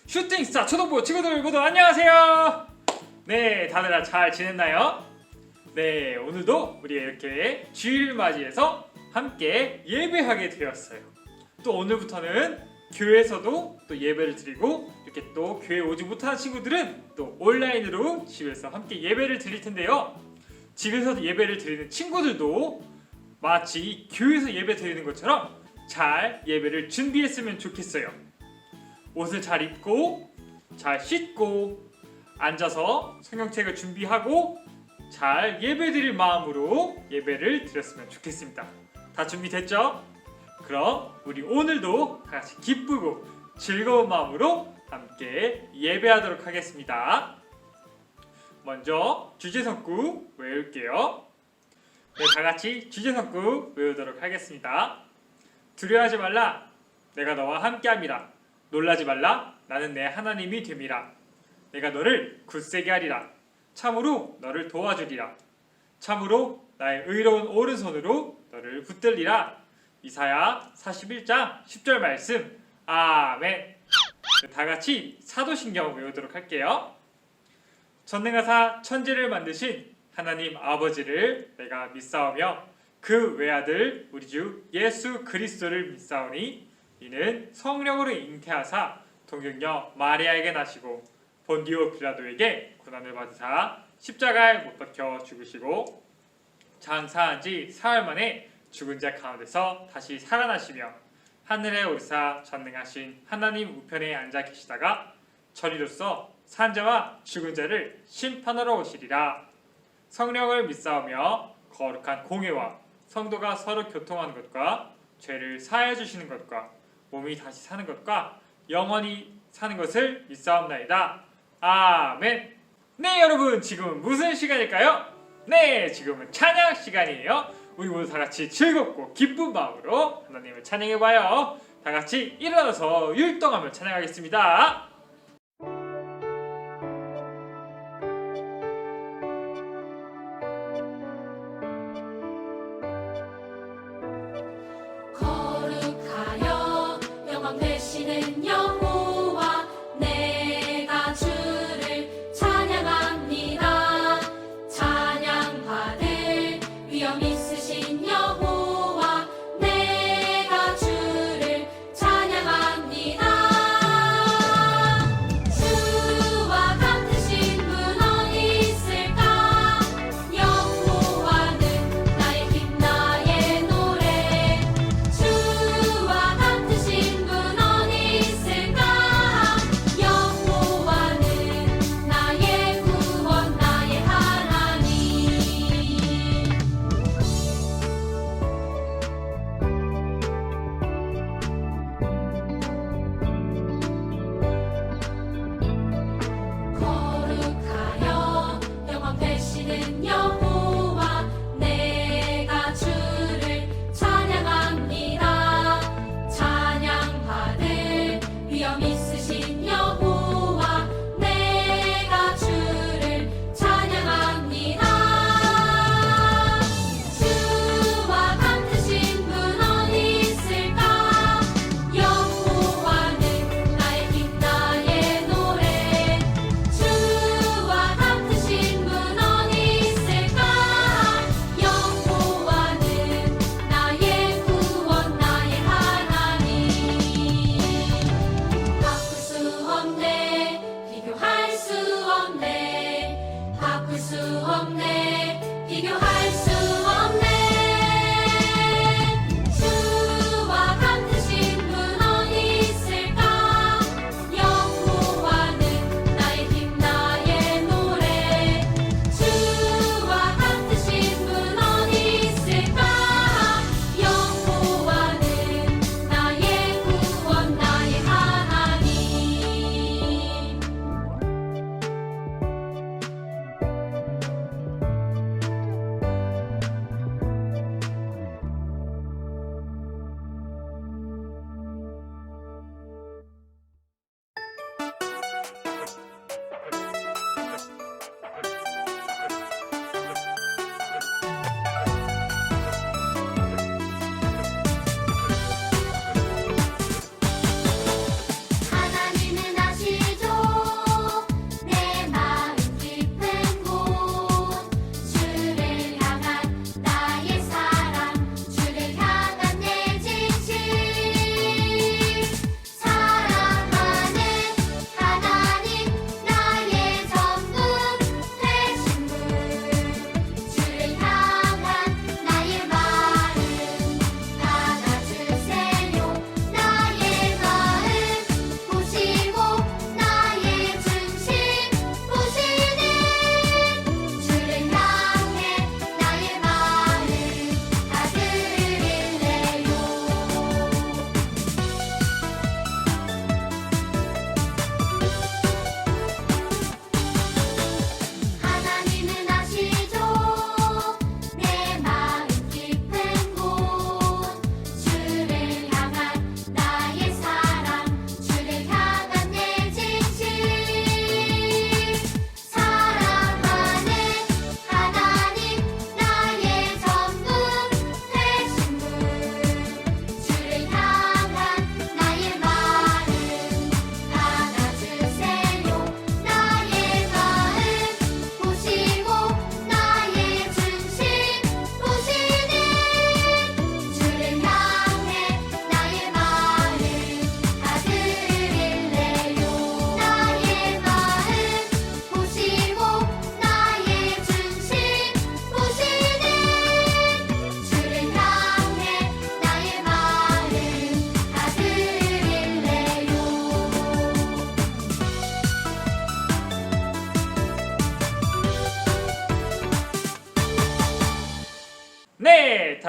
슈팅스타 초등부 친구들 모두 안녕하세요. 네, 다들 잘 지냈나요? 네, 오늘도 우리 이렇게 주일을 맞이해서 함께 예배하게 되었어요. 또 오늘부터는 교회에서도 또 예배를 드리고, 이렇게 또 교회 오지 못하는 친구들은 또 온라인으로 집에서 함께 예배를 드릴 텐데요. 집에서 예배를 드리는 친구들도 마치 교회에서 예배 드리는 것처럼 잘 예배를 준비했으면 좋겠어요. 옷을 잘 입고 잘 씻고 앉아서 성경책을 준비하고 잘 예배드릴 마음으로 예배를 드렸으면 좋겠습니다. 다 준비됐죠? 그럼 우리 오늘도 다 같이 기쁘고 즐거운 마음으로 함께 예배하도록 하겠습니다. 먼저 주제성구 외울게요. 네, 다 같이 주제성구 외우도록 하겠습니다. 두려워하지 말라, 내가 너와 함께함이라. 놀라지 말라, 나는 내 하나님이 됨이라. 내가 너를 굳세게 하리라. 참으로 너를 도와주리라. 참으로 나의 의로운 오른손으로 너를 붙들리라. 이사야 41장 10절 말씀. 아멘. 다 같이 사도신경 외우도록 할게요. 전능하사 천지를 만드신 하나님 아버지를 내가 믿사오며 그 외아들 우리 주 예수 그리스도를 믿사오니 이는 성령으로 잉태하사 동정녀 마리아에게 나시고 본디오 빌라도에게 고난을 받으사 십자가에 못 박혀 죽으시고 장사한 지 사흘 만에 죽은 자 가운데서 다시 살아나시며 하늘에 오르사 전능하신 하나님 우편에 앉아 계시다가 저리로서 산 자와 죽은 자를 심판하러 오시리라. 성령을 믿사오며 거룩한 공회와 성도가 서로 교통하는 것과 죄를 사하여 주시는 것과 몸이 다시 사는 것과 영원히 사는 것을 믿사옵나이다. 아멘. 네, 여러분, 지금은 무슨 시간일까요? 네, 지금은 찬양 시간이에요. 우리 모두 다 같이 즐겁고 기쁜 마음으로 하나님을 찬양해봐요. 다 같이 일어나서 율동하며 찬양하겠습니다. 거룩하여 영광 되시는 여호와 내가 주를 찬양합니다. 찬양받을 위엄 있으신 여호와 내가 주를 찬양합니다. 주와 같으신 분 어디 있을까? 여호와는 나의 힘 나의 노래. 주와 같으신 분 어디 있을까?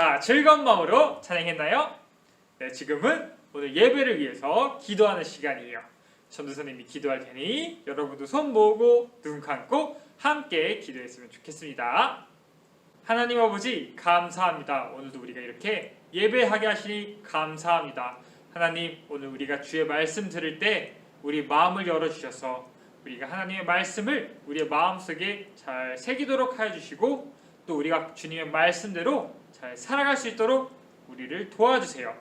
자, 즐거운 마음으로 찬양했나요? 네, 지금은 오늘 예배를 위해서 기도하는 시간이에요. 전도사님이 기도할 테니 여러분도 손 모으고 눈 감고 함께 기도했으면 좋겠습니다. 하나님 아버지 감사합니다. 오늘도 우리가 이렇게 예배하게 하시니 감사합니다. 하나님, 오늘 우리가 주의 말씀 들을 때 우리 마음을 열어주셔서 우리가 하나님의 말씀을 우리의 마음속에 잘 새기도록 하여 주시고 또 우리가 주님의 말씀대로 잘 살아갈 수 있도록 우리를 도와주세요.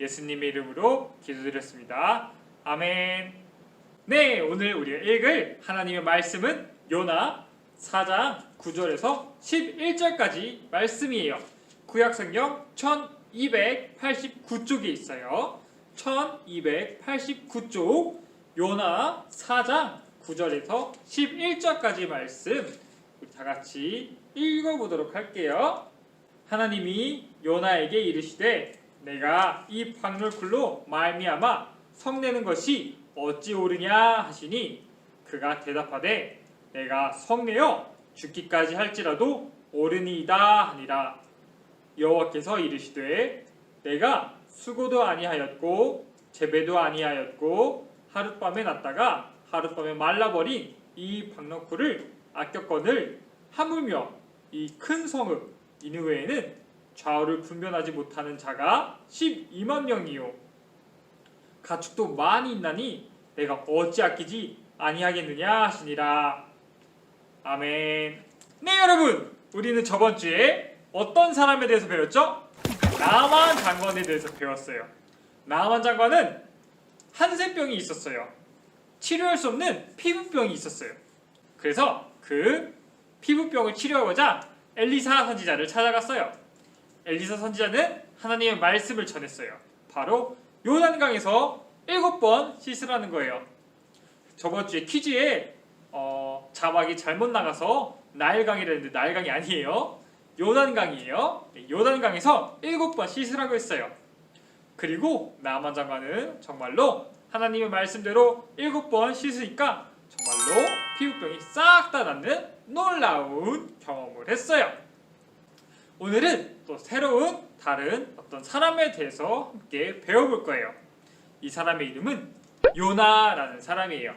예수님의 이름으로 기도드렸습니다. 아멘. 네, 오늘 우리가 읽을 하나님의 말씀은 요나 4장 9절에서 11절까지 말씀이에요. 구약성경 1289쪽에 있어요. 1289쪽 요나 4장 9절에서 11절까지 말씀 우리 다 같이 읽어보도록 할게요. 하나님이 요나에게 이르시되 내가 이 박물쿨로 말미암아 성내는 것이 어찌 옳으냐 하시니 그가 대답하되 내가 성내어 죽기까지 할지라도 옳으니이다 하니라. 여호와께서 이르시되 내가 수고도 아니하였고 재배도 아니하였고 하룻밤에 났다가 하룻밤에 말라버린 이 박너쿨을 아꼈거늘 하물며 이 큰 성읍 니느웨에는 좌우를 분별하지 못하는 자가 12만 명이요 가축도 많이 있나니 내가 어찌 아끼지 아니하겠느냐 하시니라. 아멘. 네, 여러분, 우리는 저번 주에 어떤 사람에 대해서 배웠죠? 나만 장관에 대해서 배웠어요. 나만 장관은 한센병이 있었어요. 치료할 수 없는 피부병이 있었어요. 그래서 그 피부병을 치료하고자 엘리사 선지자를 찾아갔어요. 엘리사 선지자는 하나님의 말씀을 전했어요. 바로 요단강에서 7번 씻으라는 거예요. 저번 주에 퀴즈에 자막이 잘못 나가서 나일강이라는데 나일강이 아니에요. 요단강이에요. 요단강에서 7번 씻으라고 했어요. 그리고 나만 장관은 정말로 하나님의 말씀대로 7번 씻으니까 정말로 피부병이 싹 다 낫는 놀라운 경험을 했어요. 오늘은 또 새로운 다른 어떤 사람에 대해서 함께 배워볼 거예요. 이 사람의 이름은 요나라는 사람이에요.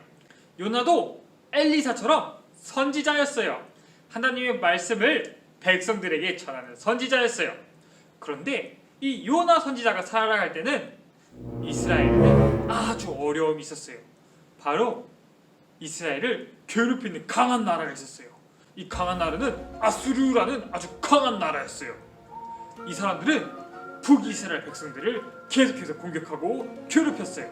요나도 엘리사처럼 선지자였어요. 하나님의 말씀을 백성들에게 전하는 선지자였어요. 그런데 이 요나 선지자가 살아갈 때는 이스라엘에는 아주 어려움이 있었어요. 바로 이스라엘을 괴롭히는 강한 나라가 있었어요. 이 강한 나라는 아수르라는 아주 강한 나라였어요. 이 사람들은 북이스라엘 백성들을 계속해서 공격하고 괴롭혔어요.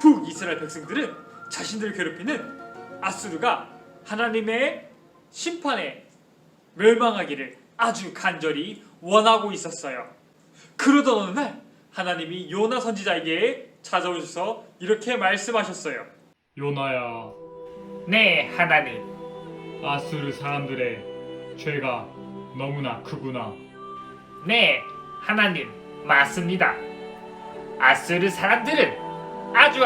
북이스라엘 백성들은 자신들을 괴롭히는 아수르가 하나님의 심판에 멸망하기를 아주 간절히 원하고 있었어요. 그러던 어느 날 하나님이 요나 선지자에게 찾아오셔서 이렇게 말씀하셨어요. 요나야, 네, 하나님. 아수르 사람들의 죄가 너무나 크구나. 네, 하나님. 맞습니다. 아수르 사람들은 아주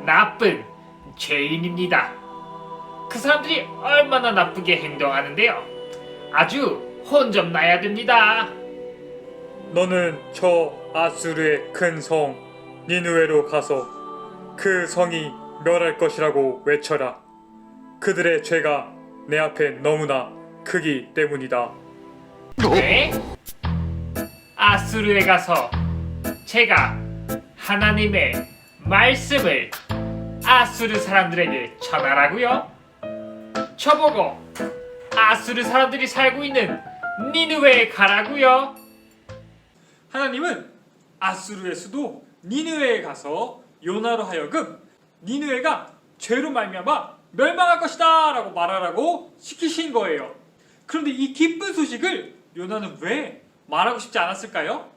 나쁜 죄인입니다. 그 사람들이 얼마나 나쁘게 행동하는데요. 아주 혼 좀 나야 됩니다. 너는 저 아수르의 큰 성 니느웨로 가서 그 성이 멸할 것이라고 외쳐라. 그들의 죄가 내 앞에 너무나 크기 때문이다. 네? 아수르에 가서 제가 하나님의 말씀을 아수르 사람들에게 전하라고요? 저보고 아수르 사람들이 살고 있는 니느웨에 가라고요? 하나님은 아수르의 수도 니느웨에 가서 요나로 하여금 니느웨가 죄로 말미암아 멸망할 것이다 라고 말하라고 시키신 거예요. 그런데 이 기쁜 소식을 요나는 왜 말하고 싶지 않았을까요?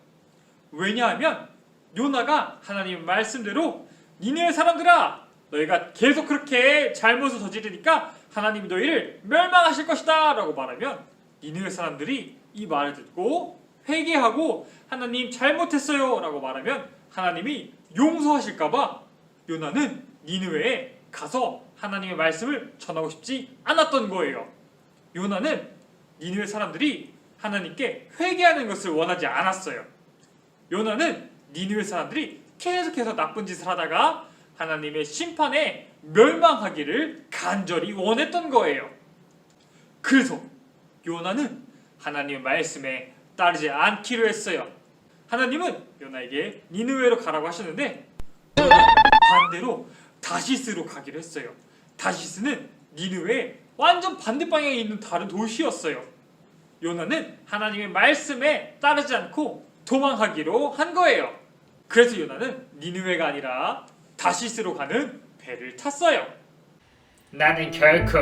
왜냐하면 요나가 하나님의 말씀대로 니느웨 사람들아, 너희가 계속 그렇게 잘못을 저지르니까 하나님이 너희를 멸망하실 것이다 라고 말하면 니느웨 사람들이 이 말을 듣고 회개하고 하나님 잘못했어요 라고 말하면 하나님이 용서하실까봐 요나는 니느웨에 가서 하나님의 말씀을 전하고 싶지 않았던 거예요. 요나는 니느웨 사람들이 하나님께 회개하는 것을 원하지 않았어요. 요나는 니느웨 사람들이 계속해서 나쁜 짓을 하다가 하나님의 심판에 멸망하기를 간절히 원했던 거예요. 그래서 요나는 하나님의 말씀에 따르지 않기로 했어요. 하나님은 요나에게 니느웨로 가라고 하셨는데 요나는 반대로 다시스로 가기로 했어요. 다시스는 니느웨의 완전 반대 방향에 있는 다른 도시였어요. 요나는 하나님의 말씀에 따르지 않고 도망하기로 한 거예요. 그래서 요나는 니느웨가 아니라 다시스로 가는 배를 탔어요. 나는 결코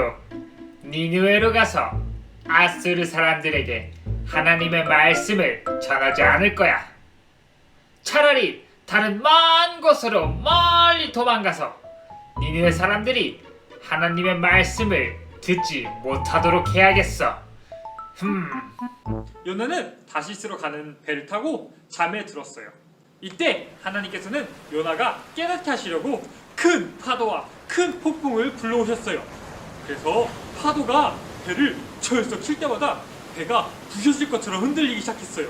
니느웨로 가서 아수르 사람들에게 하나님의 말씀을 전하지 않을 거야. 차라리 다른 먼 곳으로 멀리 도망가서 니느웨 사람들이 하나님의 말씀을 듣지 못하도록 해야겠어. 요나는 다시스로 가는 배를 타고 잠에 들었어요. 이때 하나님께서는 요나가 깨닫게 하시려고 큰 파도와 큰 폭풍을 불러오셨어요. 그래서 파도가 배를 철썩 칠 때마다 배가 부셔질 것처럼 흔들리기 시작했어요.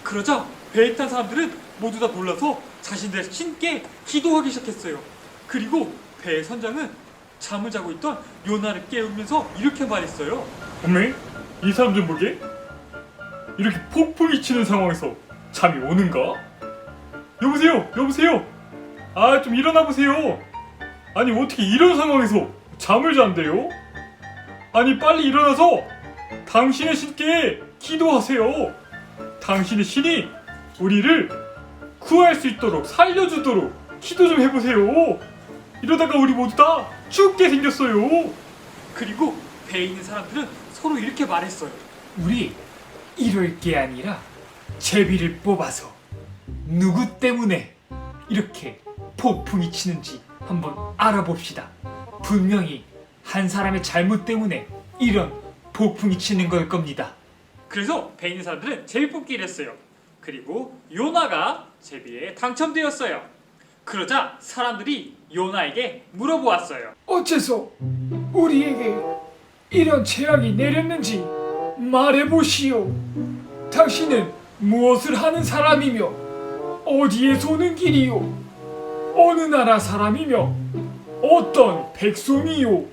그러자 배에 탄 사람들은 모두 다 놀라서 자신들의 신께 기도하기 시작했어요. 그리고 배의 선장은 잠을 자고 있던 요나를 깨우면서 이렇게 말했어요. 어메? 이 사람 좀 보게? 이렇게 폭풍이 치는 상황에서 잠이 오는가? 여보세요? 여보세요? 아, 좀 일어나 보세요. 아니, 어떻게 이런 상황에서 잠을 잔대요? 아니, 빨리 일어나서 당신의 신께 기도하세요. 당신의 신이 우리를 구할 수 있도록 살려주도록 기도 좀 해보세요. 이러다가 우리 모두 다 죽게 생겼어요. 그리고 배에 있는 사람들은 서로 이렇게 말했어요. 우리 이럴 게 아니라 제비를 뽑아서 누구 때문에 이렇게 폭풍이 치는지 한번 알아봅시다. 분명히 한 사람의 잘못 때문에 이런 폭풍이 치는 걸 겁니다. 그래서 배에 있는 사람들은 제비 뽑기를 했어요. 그리고 요나가 제비에 당첨되었어요. 그러자 사람들이 요나에게 물어보았어요. 어째서 우리에게 이런 재앙이 내렸는지 말해보시오. 당신은 무엇을 하는 사람이며 어디에서 오는 길이요? 어느 나라 사람이며 어떤 백성이요?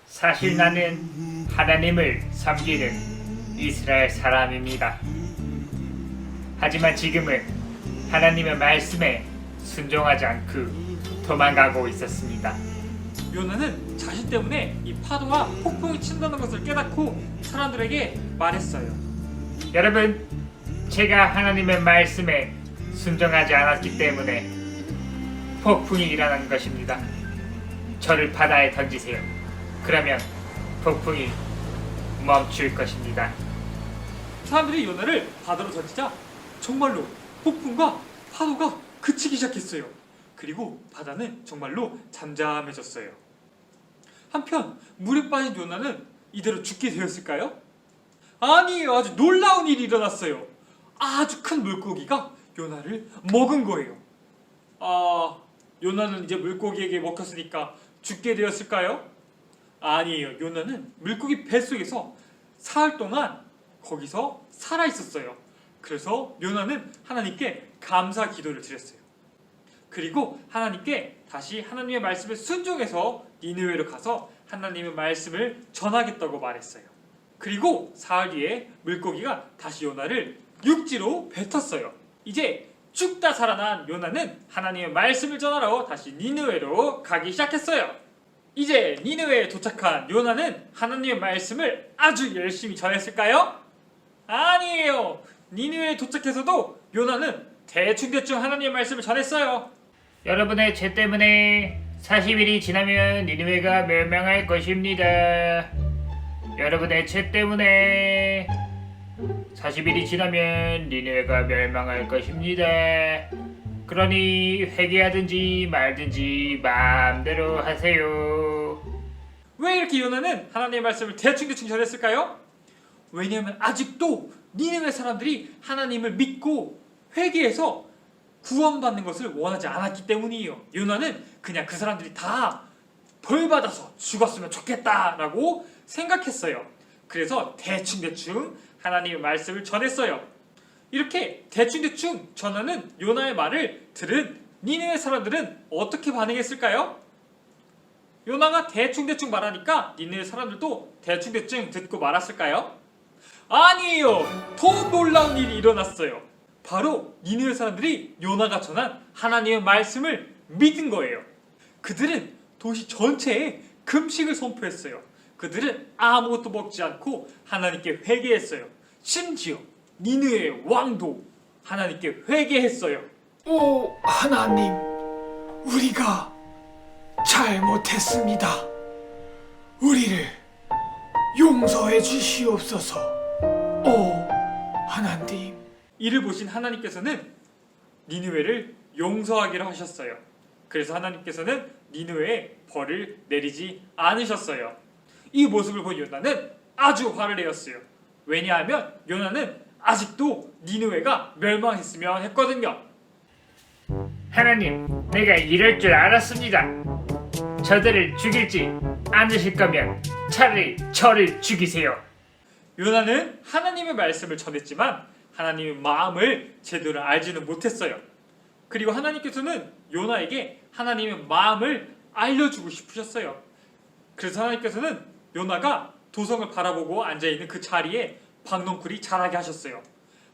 사실 나는 하나님을 섬기는 이스라엘 사람입니다. 하지만 지금은 하나님의 말씀에 순종하지 않고 도망가고 있었습니다. 요나는 자신 때문에 이 파도와 폭풍이 친다는 것을 깨닫고 사람들에게 말했어요. 여러분, 제가 하나님의 말씀에 순종하지 않았기 때문에 폭풍이 일어난 것입니다. 저를 바다에 던지세요. 그러면 폭풍이 멈출 것입니다. 사람들이 요나를 바다로 던지자 정말로 폭풍과 파도가 그치기 시작했어요. 그리고 바다는 정말로 잠잠해졌어요. 한편 물에 빠진 요나는 이대로 죽게 되었을까요? 아니에요. 아주 놀라운 일이 일어났어요. 아주 큰 물고기가 요나를 먹은 거예요. 요나는 이제 물고기에게 먹혔으니까 죽게 되었을까요? 아니에요. 요나는 물고기 뱃속에서 사흘 동안 거기서 살아 있었어요. 그래서 요나는 하나님께 감사 기도를 드렸어요. 그리고 하나님께 다시 하나님의 말씀을 순종해서 니느웨로 가서 하나님의 말씀을 전하겠다고 말했어요. 그리고 사흘 뒤에 물고기가 다시 요나를 육지로 뱉었어요. 이제 죽다 살아난 요나는 하나님의 말씀을 전하러 다시 니느웨로 가기 시작했어요. 이제 니느웨에 도착한 요나는 하나님의 말씀을 아주 열심히 전했을까요? 아니에요. 니느웨에 도착해서도 요나는 대충 하나님의 말씀을 전했어요. 여러분의 죄 때문에 40일이 지나면 니느웨가 멸망할 것입니다. 여러분의 죄 때문에 40일이 지나면 니느웨가 멸망할 것입니다. 그러니 회개하든지 말든지 마음대로 하세요. 왜 이렇게 요나는 하나님의 말씀을 대충 전했을까요? 왜냐하면 아직도 니느웨 사람들이 하나님을 믿고 회개해서 구원받는 것을 원하지 않았기 때문이에요. 요나는 그냥 그 사람들이 다 벌받아서 죽었으면 좋겠다라고 생각했어요. 그래서 대충 하나님의 말씀을 전했어요. 이렇게 대충대충 전하는 요나의 말을 들은 니느웨 사람들은 어떻게 반응했을까요? 요나가 대충대충 말하니까 니느웨 사람들도 대충대충 듣고 말았을까요? 아니에요. 더 놀라운 일이 일어났어요. 바로 니느웨 사람들이 요나가 전한 하나님의 말씀을 믿은 거예요. 그들은 도시 전체에 금식을 선포했어요. 그들은 아무것도 먹지 않고 하나님께 회개했어요. 심지어 니느웨의 왕도 하나님께 회개했어요. 오 하나님, 우리가 잘못했습니다. 우리를 용서해 주시옵소서. 오 하나님. 이를 보신 하나님께서는 니느웨를 용서하기로 하셨어요. 그래서 하나님께서는 니느웨에 벌을 내리지 않으셨어요. 이 모습을 본 요나는 아주 화를 내었어요. 왜냐하면 요나는 아직도 니느웨가 멸망했으면 했거든요. 하나님, 내가 이럴 줄 알았습니다. 저들을 죽일지 않으실 거면 차라리 저를 죽이세요. 요나는 하나님의 말씀을 전했지만 하나님의 마음을 제대로 알지는 못했어요. 그리고 하나님께서는 요나에게 하나님의 마음을 알려주고 싶으셨어요. 그래서 하나님께서는 요나가 도성을 바라보고 앉아있는 그 자리에 박넝쿨이 자라게 하셨어요.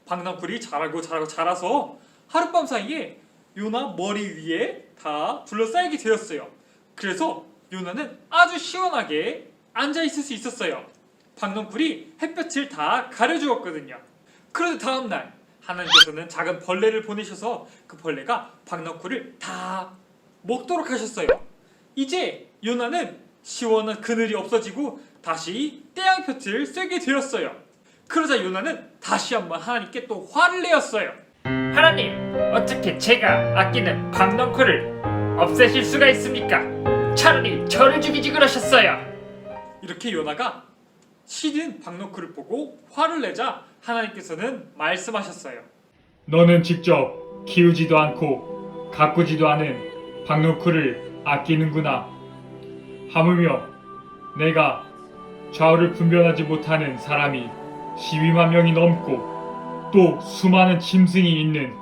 박넝쿨이 자라서 하룻밤 사이에 요나 머리 위에 다 둘러싸이게 되었어요. 그래서 요나는 아주 시원하게 앉아있을 수 있었어요. 박넝쿨이 햇볕을 다 가려주었거든요. 그런데 다음날 하나님께서는 작은 벌레를 보내셔서 그 벌레가 박넝쿨을 다 먹도록 하셨어요. 이제 요나는 시원한 그늘이 없어지고 다시 태양볕을 쐬게 되었어요. 그러자 요나는 다시 한번 하나님께 또 화를 내었어요. 하나님, 어떻게 제가 아끼는 박넝쿨을 없애실 수가 있습니까? 차라리 저를 죽이지 그러셨어요. 이렇게 요나가 시든 박넝쿨을 보고 화를 내자 하나님께서는 말씀하셨어요. 너는 직접 키우지도 않고 가꾸지도 않은 박넝쿨을 아끼는구나. 하물며 내가 좌우를 분별하지 못하는 사람이 12만 명이 넘고 또 수많은 짐승이 있는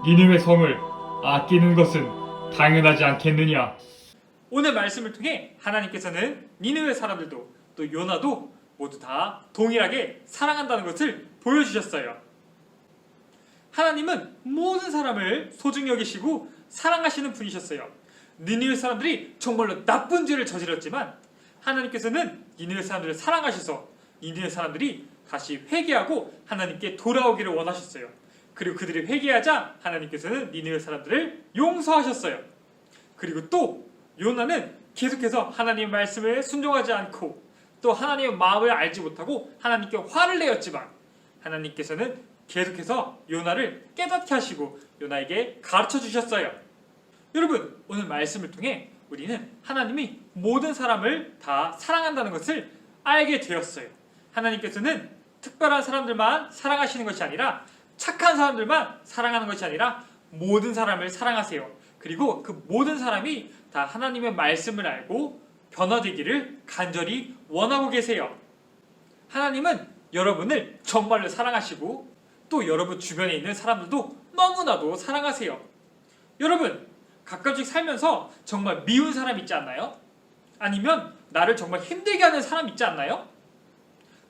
니느웨 성을 아끼는 것은 당연하지 않겠느냐. 오늘 말씀을 통해 하나님께서는 니느웨 사람들도 또 요나도 모두 다 동일하게 사랑한다는 것을 보여주셨어요. 하나님은 모든 사람을 소중히 여기시고 사랑하시는 분이셨어요. 니느웨 사람들이 정말로 나쁜 죄를 저질렀지만 하나님께서는 니느웨 사람들을 사랑하셔서 니느웨 사람들이 다시 회개하고 하나님께 돌아오기를 원하셨어요. 그리고 그들이 회개하자 하나님께서는 니느웨 사람들을 용서하셨어요. 그리고 또 요나는 계속해서 하나님의 말씀에 순종하지 않고 또 하나님의 마음을 알지 못하고 하나님께 화를 내었지만 하나님께서는 계속해서 요나를 깨닫게 하시고 요나에게 가르쳐 주셨어요. 여러분, 오늘 말씀을 통해 우리는 하나님이 모든 사람을 다 사랑한다는 것을 알게 되었어요. 하나님께서는 특별한 사람들만 사랑하시는 것이 아니라 착한 사람들만 사랑하는 것이 아니라 모든 사람을 사랑하세요. 그리고 그 모든 사람이 다 하나님의 말씀을 알고 변화되기를 간절히 원하고 계세요. 하나님은 여러분을 정말로 사랑하시고 또 여러분 주변에 있는 사람들도 너무나도 사랑하세요. 여러분, 가끔씩 살면서 정말 미운 사람 있지 않나요? 아니면 나를 정말 힘들게 하는 사람 있지 않나요?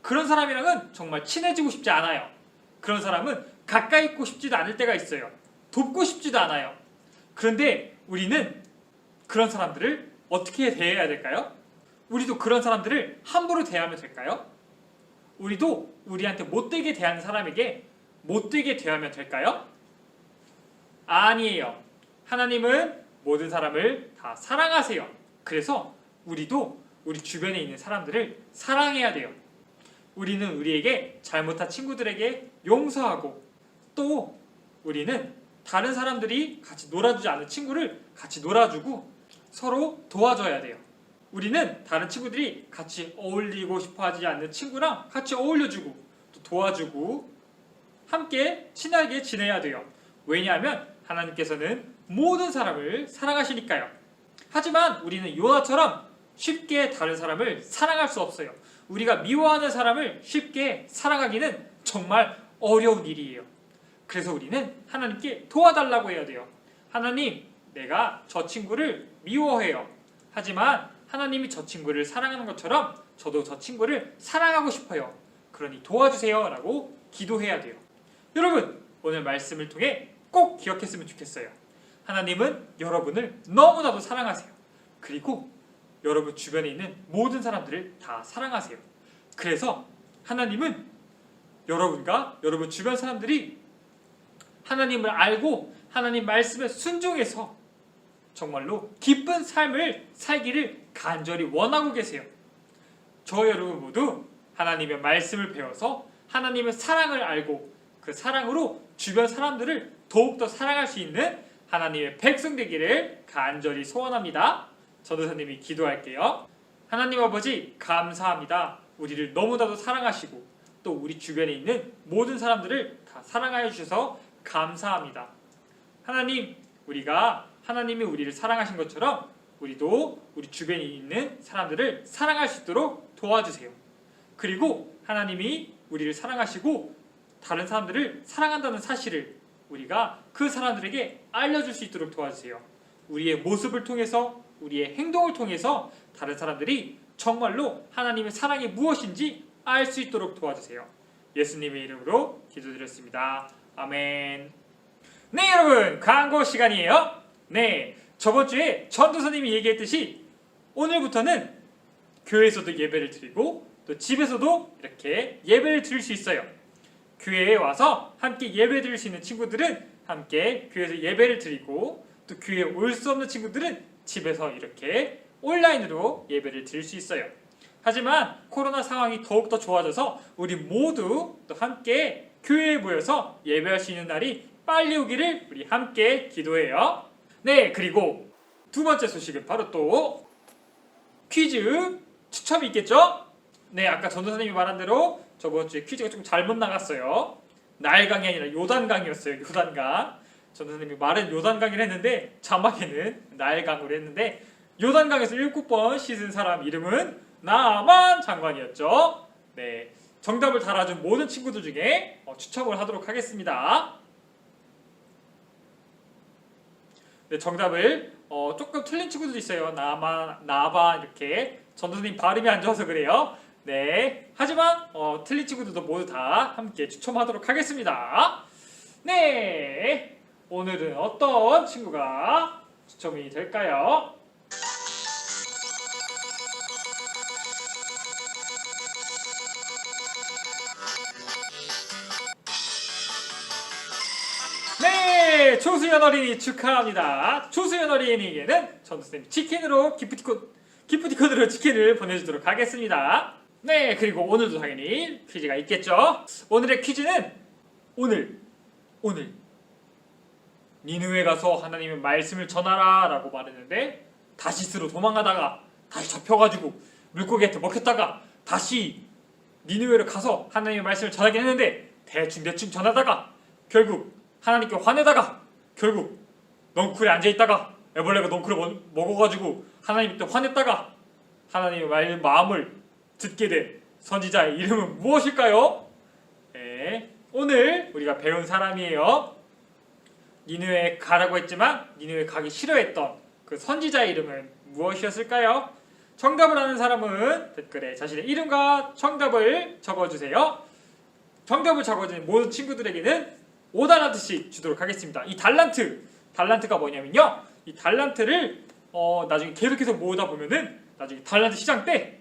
그런 사람이랑은 정말 친해지고 싶지 않아요. 그런 사람은 가까이 있고 싶지도 않을 때가 있어요. 돕고 싶지도 않아요. 그런데 우리는 그런 사람들을 어떻게 대해야 될까요? 우리도 그런 사람들을 함부로 대하면 될까요? 우리도 우리한테 못되게 대하는 사람에게 못되게 대하면 될까요? 아니에요. 하나님은 모든 사람을 다 사랑하세요. 그래서 우리도 우리 주변에 있는 사람들을 사랑해야 돼요. 우리는 우리에게 잘못한 친구들에게 용서하고 또 우리는 다른 사람들이 같이 놀아주지 않은 친구를 같이 놀아주고 서로 도와줘야 돼요. 우리는 다른 친구들이 같이 어울리고 싶어 하지 않는 친구랑 같이 어울려주고 또 도와주고 함께 친하게 지내야 돼요. 왜냐하면 하나님께서는 모든 사람을 사랑하시니까요. 하지만 우리는 요나처럼 쉽게 다른 사람을 사랑할 수 없어요. 우리가 미워하는 사람을 쉽게 사랑하기는 정말 어려운 일이에요. 그래서 우리는 하나님께 도와달라고 해야 돼요. 하나님, 내가 저 친구를 미워해요. 하지만 하나님이 저 친구를 사랑하는 것처럼 저도 저 친구를 사랑하고 싶어요. 그러니 도와주세요 라고 기도해야 돼요. 여러분, 오늘 말씀을 통해 꼭 기억했으면 좋겠어요. 하나님은 여러분을 너무나도 사랑하세요. 그리고 여러분 주변에 있는 모든 사람들을 다 사랑하세요. 그래서 하나님은 여러분과 여러분 주변 사람들이 하나님을 알고 하나님 말씀에 순종해서 정말로 기쁜 삶을 살기를 간절히 원하고 계세요. 저 여러분 모두 하나님의 말씀을 배워서 하나님의 사랑을 알고 그 사랑으로 주변 사람들을 더욱더 사랑할 수 있는 하나님의 백성 되기를 간절히 소원합니다. 전도사님이 기도할게요. 하나님 아버지, 감사합니다. 우리를 너무나도 사랑하시고 또 우리 주변에 있는 모든 사람들을 다 사랑하여 주셔서 감사합니다. 하나님, 우리가 하나님이 우리를 사랑하신 것처럼 우리도 우리 주변에 있는 사람들을 사랑할 수 있도록 도와주세요. 그리고 하나님이 우리를 사랑하시고 다른 사람들을 사랑한다는 사실을 우리가 그 사람들에게 알려줄 수 있도록 도와주세요. 우리의 모습을 통해서, 우리의 행동을 통해서 다른 사람들이 정말로 하나님의 사랑이 무엇인지 알 수 있도록 도와주세요. 예수님의 이름으로 기도드렸습니다. 아멘. 네, 여러분, 광고 시간이에요. 네, 저번 주에 전도사님이 얘기했듯이 오늘부터는 교회에서도 예배를 드리고 또 집에서도 이렇게 예배를 드릴 수 있어요. 교회에 와서 함께 예배 드릴 수 있는 친구들은 함께 교회에서 예배를 드리고 또 교회에 올 수 없는 친구들은 집에서 이렇게 온라인으로 예배를 드릴 수 있어요. 하지만 코로나 상황이 더욱더 좋아져서 우리 모두 또 함께 교회에 모여서 예배할 수 있는 날이 빨리 오기를 우리 함께 기도해요. 네, 그리고 두 번째 소식은 바로 또 퀴즈 추첨이 있겠죠? 네, 아까 전도사님이 말한 대로 저번 주에 퀴즈가 좀 잘못 나갔어요. 나일강이 아니라 요단강이었어요. 요단강. 전도사님이 말은 요단강이라 했는데 자막에는 나일강으로 했는데 요단강에서 7번 씻은 사람 이름은 나만 장관이었죠. 네, 정답을 달아준 모든 친구들 중에 추첨을 하도록 하겠습니다. 네, 정답을 조금 틀린 친구들도 있어요. 나바 이렇게 전도사님 발음이 안 좋아서 그래요. 네, 하지만 틀린 친구들도 모두 다 함께 추첨하도록 하겠습니다. 네, 오늘은 어떤 친구가 추첨이 될까요? 네, 조수연 어린이 축하합니다. 조수연 어린이에게는 전도사님 치킨으로 기프티콘으로 치킨을 보내주도록 하겠습니다. 네, 그리고 오늘도 당연히 퀴즈가 있겠죠. 오늘의 퀴즈는 오늘 니느웨 가서 하나님의 말씀을 전하라 라고 말했는데 다시스로 도망가다가 다시 잡혀가지고 물고기한테 먹혔다가 다시 니느웨로 가서 하나님의 말씀을 전하긴 했는데 대충 전하다가 결국 하나님께 화내다가 결국 넝쿨에 앉아있다가 애벌레가 넝쿨을 먹어가지고 하나님께 화냈다가 하나님의 마음을 듣게 된 선지자의 이름은 무엇일까요? 네, 오늘 우리가 배운 사람이에요. 니느웨에 가라고 했지만 니느웨에 가기 싫어했던 그 선지자의 이름은 무엇이었을까요? 정답을 아는 사람은 댓글에 자신의 이름과 정답을 적어주세요. 정답을 적어준 모든 친구들에게는 5달란트씩 주도록 하겠습니다. 이 달란트가 뭐냐면요, 이 달란트를 나중에 계속해서 모으다 보면은 나중에 달란트 시장 때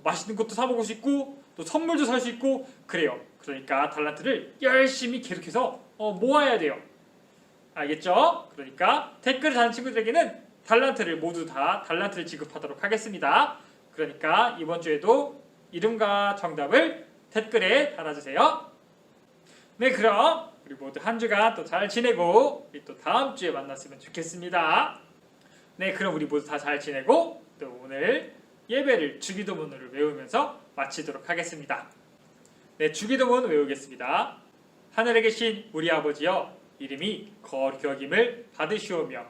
맛있는 것도 사 먹을 수 있고 또 선물도 살 수 있고 그래요. 그러니까 달란트를 열심히 계속해서 모아야 돼요. 알겠죠? 그러니까 댓글을 다는 친구들에게는 달란트를 모두 다 달란트를 지급하도록 하겠습니다. 그러니까 이번 주에도 이름과 정답을 댓글에 달아주세요. 네, 그럼 우리 모두 한 주간 또 잘 지내고 우리 또 다음 주에 만났으면 좋겠습니다. 네, 그럼 우리 모두 다 잘 지내고 또 오늘 예배를 주기도문을 외우면서 마치도록 하겠습니다. 네, 주기도문 외우겠습니다. 하늘에 계신 우리 아버지여, 이름이 거룩히 여김을 받으시오며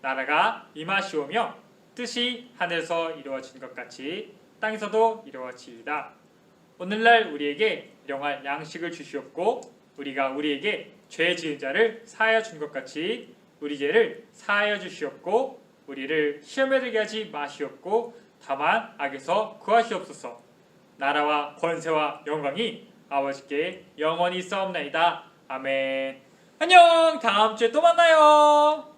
나라가 임하시오며 뜻이 하늘에서 이루어진 것 같이 땅에서도 이루어지이다. 오늘날 우리에게 영할 양식을 주시옵고 우리가 우리에게 죄 지은 자를 사하여 준 것 같이 우리 죄를 사하여 주시옵고 우리를 시험에 들게 하지 마시옵고 다만 악에서 구하시옵소서. 나라와 권세와 영광이 아버지께 영원히 있사옵나이다. 아멘. 안녕. 다음 주에 또 만나요.